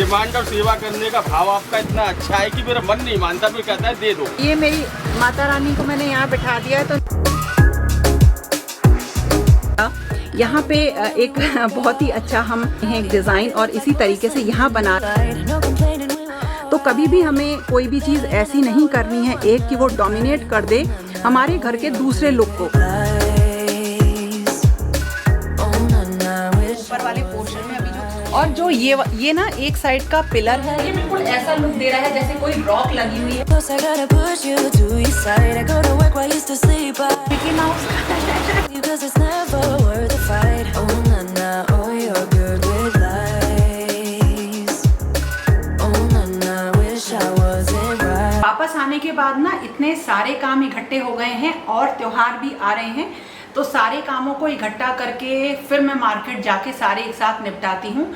Demand और सेवा करने का भाव आपका इतना अच्छा है कि मेरा मन नहीं मानता, फिर कहता है दे दो। ये मेरी माता रानी को मैंने यहाँ बिठा दिया है, तो यहाँ पे एक बहुत ही अच्छा हम एक डिज़ाइन और इसी तरीके से यहाँ बना। तो कभी भी हमें कोई भी चीज़ ऐसी नहीं करनी है एक कि वो डोमिनेट कर दे हमारे घर के दूसरे लुक को। ऊपर वाले पोर्शन में अभी जो और जो ये ना एक साइड का पिलर है, ये बिल्कुल ऐसा लुक दे रहा है जैसे कोई रॉक लगी हुई है। मिकी माउस वापस आने के बाद ना इतने सारे काम इकट्ठे हो गए हैं और त्योहार भी आ रहे हैं, तो सारे कामों को इकट्ठा करके फिर मैं मार्केट जाके सारे एक साथ निपटाती हूँ।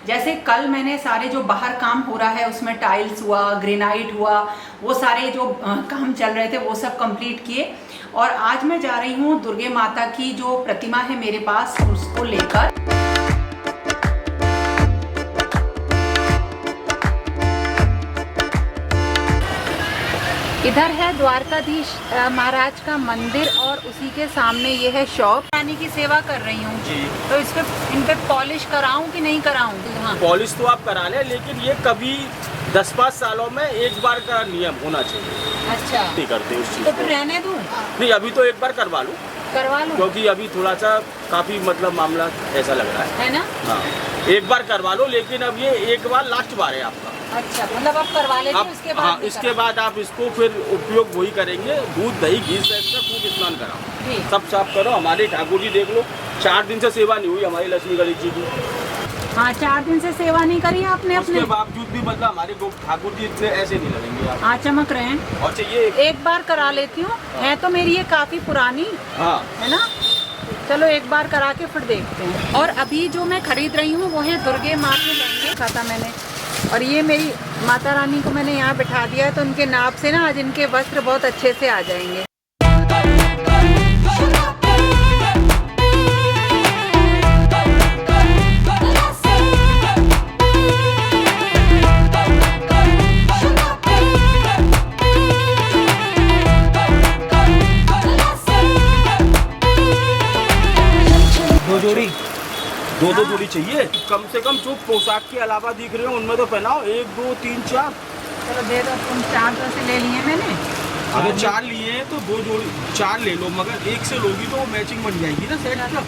जैसे कल मैंने सारे जो बाहर काम हो रहा है उसमें टाइल्स हुआ, ग्रेनाइट हुआ, वो सारे जो काम चल रहे थे वो सब कंप्लीट किए। और आज मैं जा रही हूँ दुर्गे माता की जो प्रतिमा है मेरे पास उसको लेकर। इधर है द्वारकाधीश महाराज का मंदिर और उसी के सामने ये है शॉप। रानी की सेवा कर रही हूँ, तो इस पे इन पे पॉलिश कराऊं कि नहीं कराऊं? हाँ, पॉलिश तो आप करा लें, लेकिन ये कभी 10-5 सालों में एक बार का नियम होना चाहिए। अच्छा, नहीं करते उस चीज तो को। फिर रहने दूं? नहीं, अभी तो एक बार करवा लूँ, क्योंकि अभी थोड़ा सा काफी मतलब मामला ऐसा लग रहा है ना। हाँ, एक बार करवा लो, लेकिन अब ये एक बार लास्ट बार है आपका। अच्छा, मतलब आप करवा लेते हैं, उसके बाद? हाँ, इसके बाद आप इसको फिर उपयोग वही करेंगे, दूध दही घी से खूब स्नान कराओ, सब साफ करो। हमारे ठाकुर जी देख लो, 4 दिन से सेवा नहीं हुई हमारी लक्ष्मी गणेश जी की। हाँ, 4 दिन से सेवा नहीं करी आपने अपने? उसके बावजूद भी मतलब हमारे ठाकुर जी इतने ऐसे नहीं लगेंगे आप। हाँ, चमक रहे हैं। और चाहिए एक बार करा लेती हूँ, है तो मेरी ये काफी पुरानी, हाँ है ना। चलो एक बार करा के फिर देखते हैं। और अभी जो मैं खरीद रही हूँ वो है दुर्गे माँ के लहंगे कहा था मैंने, और ये मेरी माता रानी को मैंने यहाँ बिठा दिया है, तो उनके नाप से ना आज इनके वस्त्र बहुत अच्छे से आ जाएंगे। दो जोड़ी चाहिए कम से कम। जो पोशाक के अलावा दिख रहे हो उनमें तो पहनाओ 1 2 3 4। चलो दे दो, तुम 4 तो से ले लिए मैंने। अगर 4 लिए हैं तो 2 जोड़ी 4 ले लो, मगर एक से लोगी तो मैचिंग बन जाएगी ना सेट का।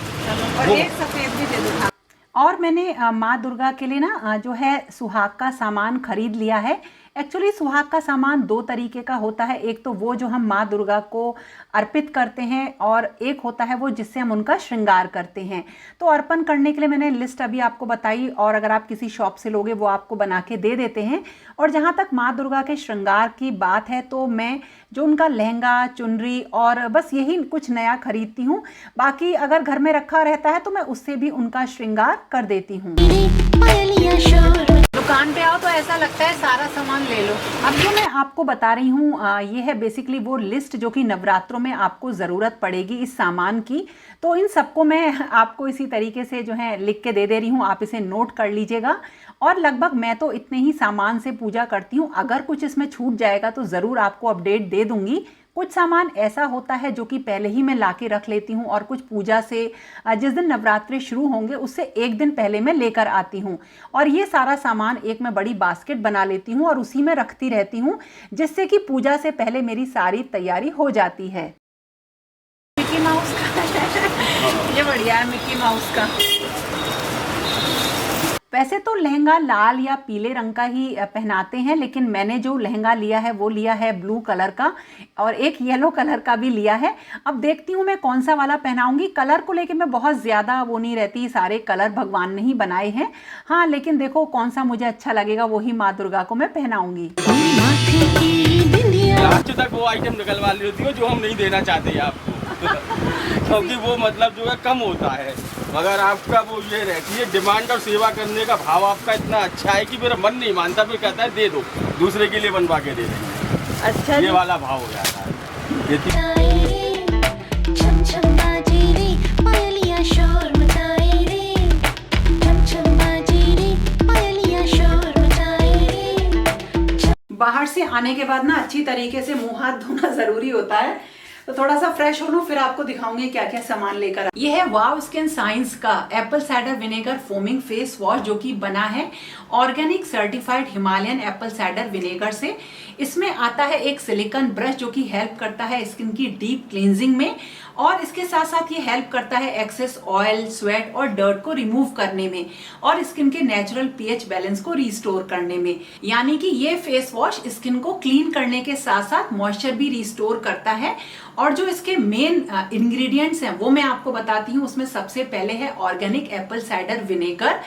और एक सफेद भी दे दो। और मैंने माँ दुर्गा के लिए ना जो है सुहाग का सामान खरीद लिया है। एक्चुअली सुहाग का सामान 2 तरीके का होता है, एक तो वो जो हम माँ दुर्गा को अर्पित करते हैं और एक होता है वो जिससे हम उनका श्रृंगार करते हैं। तो अर्पण करने के लिए मैंने लिस्ट अभी आपको बताई, और अगर आप किसी शॉप से लोगे वो आपको बना के दे देते हैं। और जहाँ तक माँ दुर्गा के श्रृंगार की बात है तो मैं जो उनका लहंगा, चुनरी और बस यही कुछ नया खरीदती हूँ। बाकी अगर घर में रखा रहता है तो मैं उससे भी उनका श्रृंगार कर देती हूँ। दुकान पे आओ तो ऐसा लगता है सारा सामान ले लो। अब जो मैं आपको बता रही हूँ ये है बेसिकली वो लिस्ट जो कि नवरात्रों में आपको ज़रूरत पड़ेगी इस सामान की। तो इन सबको मैं आपको इसी तरीके से जो है लिख के दे रही हूँ, आप इसे नोट कर लीजिएगा। और लगभग मैं तो इतने ही सामान से पूजा करती हूँ, अगर कुछ इसमें छूट जाएगा तो ज़रूर आपको अपडेट दे दूँगी। कुछ सामान ऐसा होता है जो कि पहले ही मैं ला के रख लेती हूँ, और कुछ पूजा से जिस दिन नवरात्रि शुरू होंगे उससे एक दिन पहले मैं लेकर आती हूँ। और ये सारा सामान एक मैं बड़ी बास्केट बना लेती हूँ और उसी में रखती रहती हूँ, जिससे कि पूजा से पहले मेरी सारी तैयारी हो जाती है। मिकी माउस का ये बढ़िया है, मिकी माउस का। वैसे तो लहंगा लाल या पीले रंग का ही पहनाते हैं, लेकिन मैंने जो लहंगा लिया है वो लिया है ब्लू कलर का, और एक येलो कलर का भी लिया है। अब देखती हूँ मैं कौन सा वाला पहनाऊंगी। कलर को लेके मैं बहुत ज़्यादा वो नहीं रहती, सारे कलर भगवान ने ही बनाए हैं। हाँ, लेकिन देखो कौन सा मुझे अच्छा लगेगा वही माँ दुर्गा को मैं पहनाऊंगी। लास्ट तक वो आइटम निकलवा लेती हो जो हम नहीं देना चाहते आपको क्योंकि वो मतलब जो है कम होता है, मगर आपका वो ये रहती है डिमांड और सेवा करने का भाव आपका इतना अच्छा है कि मेरा मन नहीं मानता, फिर कहता है दे दो, दूसरे के लिए बनवा के दे देंगे। अच्छा, ये वाला भाव हो जाता है। बाहर से आने के बाद ना अच्छी तरीके से मुंह हाथ धोना जरूरी होता है, तो थोड़ा सा फ्रेश हो लूं, फिर आपको दिखाऊंगी क्या क्या सामान लेकर। ये है वाव स्किन साइंस का Apple cider vinegar foaming face wash, जो कि बना है organic certified Himalayan Apple cider vinegar से। इसमें आता है एक सिलिकॉन ब्रश जो कि हेल्प करता है स्किन की डीप क्लींजिंग में, और इसके साथ साथ ये हेल्प करता है एक्सेस ऑयल, स्वेट और डर्ट को रिमूव करने में, और स्किन के नेचुरल पीएच बैलेंस को रिस्टोर करने में। यानी कि ये फेस वॉश स्किन को क्लीन करने के साथ साथ मॉइस्चर भी रिस्टोर करता है। और जो इसके मेन इंग्रेडिएंट्स हैं वो मैं आपको बताती हूँ। उसमें सबसे पहले है organic Apple cider vinegar.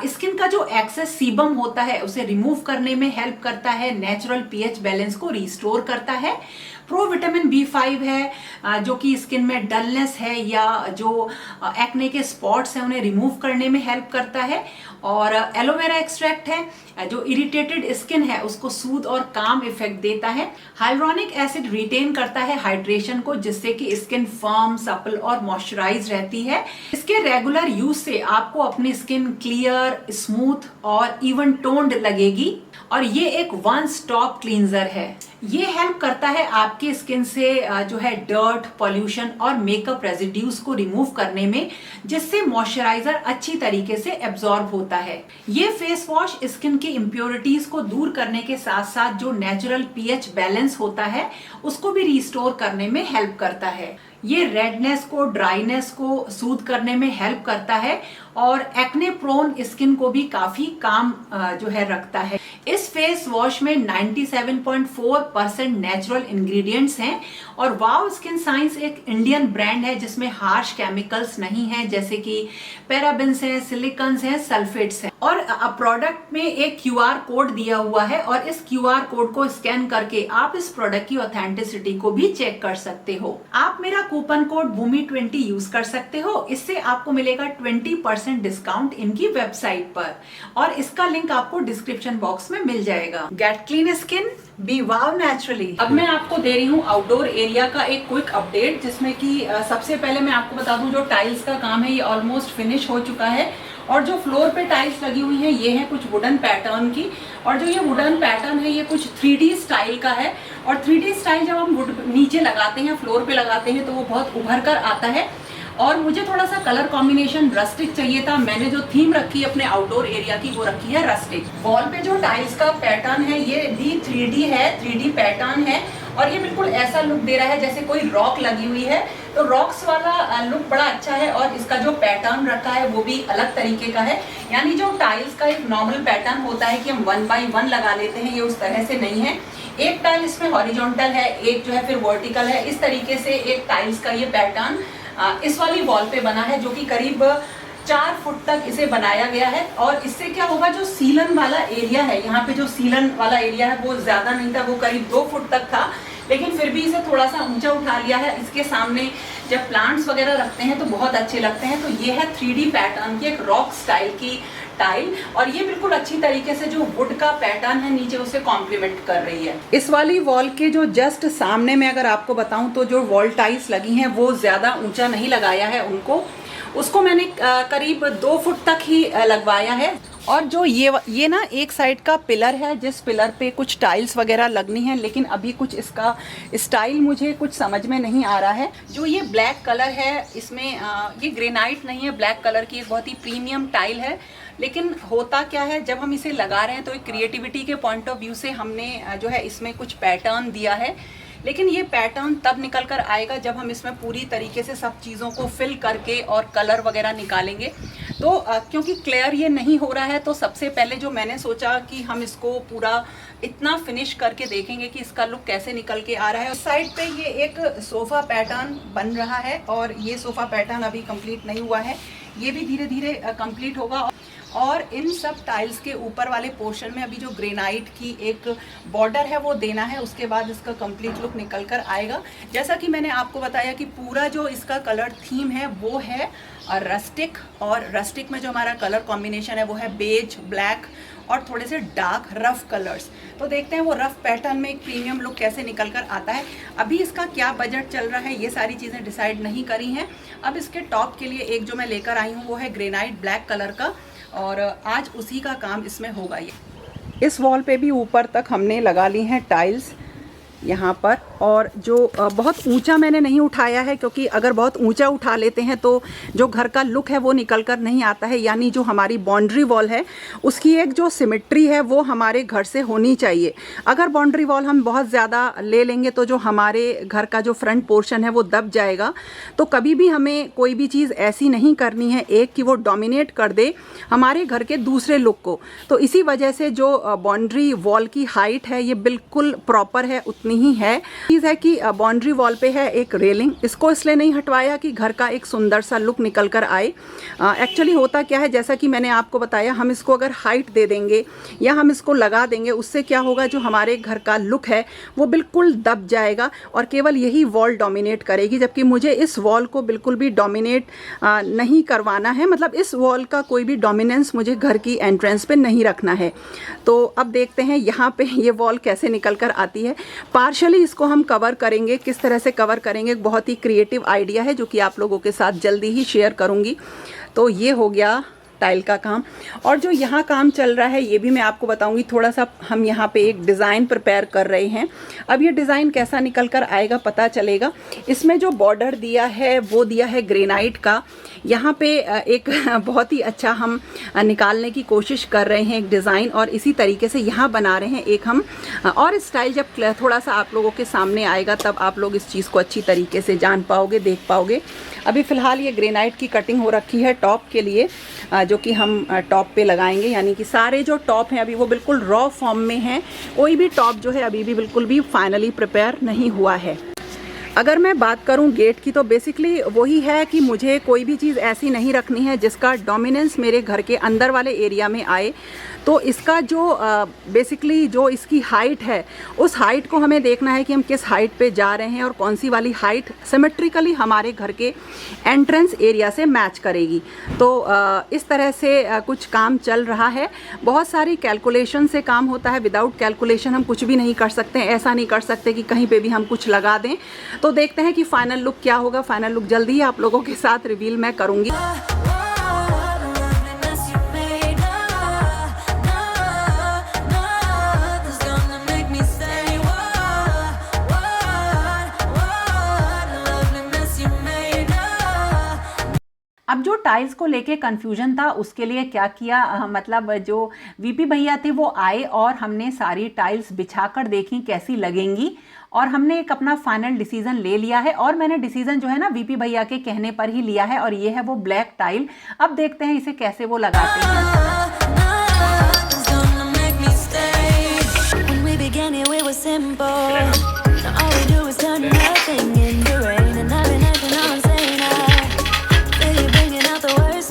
Skin का जो एक्सेस सीबम होता है उसे रिमूव करने में हेल्प करता है, नेचुरल पीएच बैलेंस को रिस्टोर करता है। प्रो विटामिन B5 है जो कि स्किन में डलनेस है या जो एक्ने के स्पॉट्स हैं उन्हें रिमूव करने में हेल्प करता है। और एलोवेरा एक्सट्रैक्ट है जो इरिटेटेड स्किन है उसको सूद और काम इफेक्ट देता है। हाइलुरोनिक एसिड रिटेन करता है हाइड्रेशन को, जिससे कि स्किन फर्म, सपल और मॉइस्चराइज रहती है। इसके रेगुलर यूज से आपको अपनी स्किन क्लियर, स्मूथ और इवन टोन्ड लगेगी। और ये एक वन स्टॉप क्लींजर है। ये हेल्प करता है आपकी स्किन से जो है डर्ट, पॉल्यूशन और मेकअप रेजिड्यूज को रिमूव करने में, जिससे मॉइस्चराइजर अच्छी तरीके से एब्जॉर्ब होता है। ये फेस वॉश स्किन की इम्प्योरिटीज को दूर करने के साथ साथ जो नेचुरल पीएच बैलेंस होता है उसको भी रिस्टोर करने में हेल्प करता है। ये रेडनेस को, ड्राइनेस को सूद करने में हेल्प करता है और एक्ने प्रोन स्किन को भी काफी काम जो है रखता है। इस फेस वॉश में 97.4% नेचुरल इंग्रेडिएंट्स हैं। और वाव स्किन साइंस एक इंडियन ब्रांड है जिसमें हार्श केमिकल्स नहीं है, जैसे कि पैराबेन्स हैं, सिलिकॉन्स हैं, सल्फेट्स हैं। और प्रोडक्ट में एक QR कोड दिया हुआ है और इस QR कोड को स्कैन करके आप इस प्रोडक्ट की ऑथेंटिसिटी को भी चेक कर सकते हो। आप मेरा कूपन कोड भूमि20 यूज कर सकते हो। इससे आपको मिलेगा 20% डिस्काउंट इनकी वेबसाइट पर, और इसका लिंक आपको डिस्क्रिप्शन बॉक्स में मिल जाएगा। गेट क्लीन स्किन, बी वाव नेचुरली। अब मैं आपको दे रही हूँ आउटडोर एरिया का एक क्विक अपडेट, जिसमें कि सबसे पहले मैं आपको बता दूं जो टाइल्स का काम है ये ऑलमोस्ट फिनिश हो चुका है। और जो फ्लोर पे टाइल्स लगी हुई हैं ये है कुछ वुडन पैटर्न की, और जो ये वुडन पैटर्न है ये कुछ 3D स्टाइल का है। और 3D स्टाइल जब हम वुड नीचे लगाते हैं, फ्लोर पे लगाते हैं, तो वो बहुत उभर कर आता है। और मुझे थोड़ा सा कलर कॉम्बिनेशन रस्टिक चाहिए था। मैंने जो थीम रखी है अपने आउटडोर एरिया की वो रखी है रस्टिक। वॉल पे जो टाइल्स का पैटर्न है ये भी 3D है, 3D पैटर्न है, और ये बिल्कुल ऐसा लुक दे रहा है जैसे कोई रॉक लगी हुई है। तो रॉक्स वाला लुक बड़ा अच्छा है, और इसका जो पैटर्न रखा है वो भी अलग तरीके का है। यानी जो टाइल्स का एक नॉर्मल पैटर्न होता है कि हम 1 by 1 लगा लेते हैं, ये उस तरह से नहीं है। एक टाइल इसमें हॉरिजॉन्टल है, एक जो है फिर वर्टिकल है। इस तरीके से एक टाइल्स का ये पैटर्न इस वाली वॉल पे बना है, जो कि करीब 4 फुट तक इसे बनाया गया है। और इससे क्या होगा, जो सीलन वाला एरिया है, यहाँ पे जो सीलन वाला एरिया है वो ज्यादा नहीं था, वो करीब 2 फुट तक था, लेकिन फिर भी इसे थोड़ा सा ऊंचा उठा लिया है। इसके सामने जब प्लांट्स वगैरह रखते हैं तो बहुत अच्छे लगते हैं। तो ये है 3D पैटर्न की एक रॉक स्टाइल की टाइल, और ये बिल्कुल अच्छी तरीके से जो वुड का पैटर्न है नीचे उसे कॉम्प्लीमेंट कर रही है। इस वाली वॉल के जो जस्ट सामने में अगर आपको बताऊं तो जो वॉल टाइल्स लगी हैं वो ज्यादा ऊंचा नहीं लगाया है उसको मैंने करीब 2 फुट तक ही लगवाया है। और जो ये ना एक साइड का पिलर है, जिस पिलर पे कुछ टाइल्स वगैरह लगनी है, लेकिन अभी कुछ इसका स्टाइल मुझे कुछ समझ में नहीं आ रहा है। जो ये ब्लैक कलर है इसमें ये ग्रेनाइट नहीं है, ब्लैक कलर की एक बहुत ही प्रीमियम टाइल है। लेकिन होता क्या है, जब हम इसे लगा रहे हैं तो एक क्रिएटिविटी के पॉइंट ऑफ व्यू से हमने जो है इसमें कुछ पैटर्न दिया है, लेकिन ये पैटर्न तब निकल कर आएगा जब हम इसमें पूरी तरीके से सब चीज़ों को फिल करके और कलर वगैरह निकालेंगे। तो क्योंकि क्लियर ये नहीं हो रहा है, तो सबसे पहले जो मैंने सोचा कि हम इसको पूरा इतना फिनिश करके देखेंगे कि इसका लुक कैसे निकल के आ रहा है। उस साइड पे ये एक सोफ़ा पैटर्न बन रहा है, और ये सोफ़ा पैटर्न अभी कंप्लीट नहीं हुआ है, ये भी धीरे धीरे कंप्लीट होगा। और इन सब टाइल्स के ऊपर वाले पोर्शन में अभी जो ग्रेनाइट की एक बॉर्डर है वो देना है, उसके बाद इसका कंप्लीट लुक निकल कर आएगा। जैसा कि मैंने आपको बताया कि पूरा जो इसका कलर थीम है वो है रस्टिक, और रस्टिक में जो हमारा कलर कॉम्बिनेशन है वो है बेज, ब्लैक और थोड़े से डार्क रफ कलर्स। तो देखते हैं वो रफ पैटर्न में एक प्रीमियम लुक कैसे निकल कर आता है। अभी इसका क्या बजट चल रहा है ये सारी चीज़ें डिसाइड नहीं करी हैं। अब इसके टॉप के लिए एक जो मैं लेकर आई हूँ वो है ग्रेनाइट ब्लैक कलर का, और आज उसी का काम इसमें होगा। ये इस वॉल पे भी ऊपर तक हमने लगा ली हैं टाइल्स यहाँ पर। और जो बहुत ऊंचा मैंने नहीं उठाया है, क्योंकि अगर बहुत ऊंचा उठा लेते हैं तो जो घर का लुक है वो निकल कर नहीं आता है। यानी जो हमारी बाउंड्री वॉल है उसकी एक जो सिमेट्री है वो हमारे घर से होनी चाहिए। अगर बाउंड्री वॉल हम बहुत ज़्यादा ले लेंगे तो जो हमारे घर का जो फ्रंट पोर्शन है वो दब जाएगा। तो कभी भी हमें कोई भी चीज़ ऐसी नहीं करनी है एक कि वो डोमिनेट कर दे हमारे घर के दूसरे लुक को। तो इसी वजह से जो बाउंड्री वॉल की हाइट है ये बिल्कुल प्रॉपर है, उतनी ही है। चीज़ है कि बाउंड्री वॉल पे है एक रेलिंग, इसको इसलिए नहीं हटवाया कि घर का एक सुंदर सा लुक निकल कर आए। एक्चुअली होता क्या है, जैसा कि मैंने आपको बताया, हम इसको अगर हाइट दे देंगे या हम इसको लगा देंगे, उससे क्या होगा, जो हमारे घर का लुक है वो बिल्कुल दब जाएगा और केवल यही वॉल डोमिनेट करेगी। जबकि मुझे इस वॉल को बिल्कुल भी डोमिनेट नहीं करवाना है, मतलब इस वॉल का कोई भी डोमिनेंस मुझे घर की एंट्रेंस पे नहीं रखना है। तो अब देखते हैं यहाँ पे ये वॉल कैसे निकल कर आती है। पार्शली इसको हम कवर करेंगे। किस तरह से कवर करेंगे, बहुत ही क्रिएटिव आइडिया है जो कि आप लोगों के साथ जल्दी ही शेयर करूंगी। तो ये हो गया टाइल का काम। और जो यहाँ काम चल रहा है ये भी मैं आपको बताऊंगी। थोड़ा सा हम यहाँ पे एक डिज़ाइन प्रिपेयर कर रहे हैं। अब ये डिज़ाइन कैसा निकल कर आएगा पता चलेगा। इसमें जो बॉर्डर दिया है वो दिया है ग्रेनाइट का। यहाँ पे एक बहुत ही अच्छा हम निकालने की कोशिश कर रहे हैं एक डिज़ाइन, और इसी तरीके से यहाँ बना रहे हैं एक हम। और स्टाइल जब थोड़ा सा आप लोगों के सामने आएगा तब आप लोग इस चीज़ को अच्छी तरीके से जान पाओगे, देख पाओगे। अभी फ़िलहाल ये ग्रेनाइट की कटिंग हो रखी है टॉप के लिए, जो कि हम टॉप पे लगाएंगे। यानी कि सारे जो टॉप हैं अभी वो बिल्कुल रॉ फॉर्म में हैं। कोई भी टॉप जो है अभी भी बिल्कुल भी फाइनली प्रिपेयर नहीं हुआ है। अगर मैं बात करूं गेट की तो बेसिकली वही है कि मुझे कोई भी चीज़ ऐसी नहीं रखनी है जिसका डोमिनेंस मेरे घर के अंदर वाले एरिया में आए। तो इसका जो बेसिकली जो इसकी हाइट है उस हाइट को हमें देखना है कि हम किस हाइट पे जा रहे हैं और कौन सी वाली हाइट सिमेट्रिकली हमारे घर के एंट्रेंस एरिया से मैच करेगी। तो इस तरह से कुछ काम चल रहा है। बहुत सारी कैलकुलेशन से काम होता है। विदाउट कैलकुलेशन हम कुछ भी नहीं कर सकते। ऐसा नहीं कर सकते कि कहीं पे भी हम कुछ लगा दें। तो देखते हैं कि फाइनल लुक क्या होगा। फाइनल लुक जल्दी ही आप लोगों के साथ रिवील मैं करूँगी। अब जो टाइल्स को लेके कंफ्यूजन था उसके लिए क्या किया, मतलब जो वीपी भैया थे वो आए और हमने सारी टाइल्स बिछाकर देखी कैसी लगेंगी, और हमने एक अपना फाइनल डिसीजन ले लिया है। और मैंने डिसीजन जो है ना वीपी भैया के कहने पर ही लिया है, और ये है वो ब्लैक टाइल। अब देखते हैं इसे कैसे वो लगाते हैं।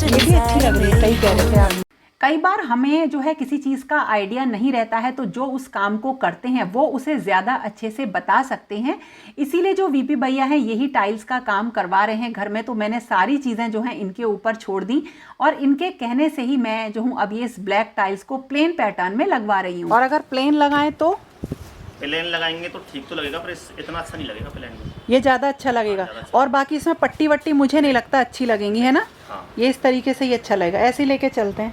ये भी अच्छी लग रही है, सही कह रहे थे आप। कई बार हमें जो है किसी चीज़ का आइडिया नहीं रहता है, तो जो उस काम को करते हैं वो उसे ज़्यादा अच्छे से बता सकते हैं। इसीलिए जो वीपी भैया हैं यही टाइल्स का काम करवा रहे हैं घर में। तो मैंने सारी चीज़ें जो हैं इनके ऊपर छोड़ दी, और इनके कहने से ही मैं जो हूँ अब ये इस ब्लैक टाइल्स को प्लेन पैटर्न में लगवा रही हूँ। और अगर प्लेन लगाएं तो प्लेन लगाएंगे तो ठीक तो लगेगा, पर इतना अच्छा नहीं लगेगा प्लेन में। ये ज़्यादा अच्छा लगेगा। और बाकी इसमें पट्टी वट्टी मुझे नहीं लगता अच्छी लगेंगी, है ना। हाँ। ये इस तरीके से ही अच्छा लगेगा। ऐसे ही लेके चलते हैं।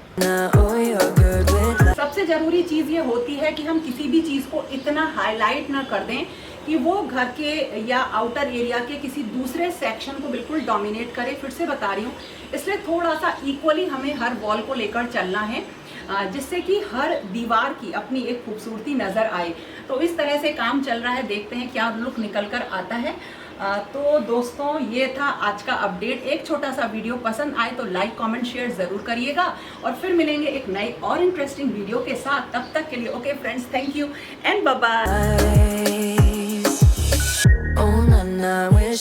सबसे ज़रूरी चीज़ ये होती है कि हम किसी भी चीज़ को इतना हाईलाइट ना कर दें कि वो घर के या आउटर एरिया के किसी दूसरे सेक्शन को बिल्कुल डोमिनेट करे। फिर से बता रही हूँ, इसलिए थोड़ा सा इक्वली हमें हर वॉल को लेकर चलना है, जिससे कि हर दीवार की अपनी एक खूबसूरती नज़र आए। तो इस तरह से काम चल रहा है। देखते हैं क्या लुक निकल कर आता है। तो दोस्तों ये था आज का अपडेट। एक छोटा सा वीडियो पसंद आए तो लाइक कमेंट शेयर ज़रूर करिएगा, और फिर मिलेंगे एक नई और इंटरेस्टिंग वीडियो के साथ। तब तक के लिए okay friends, thank you and bye bye.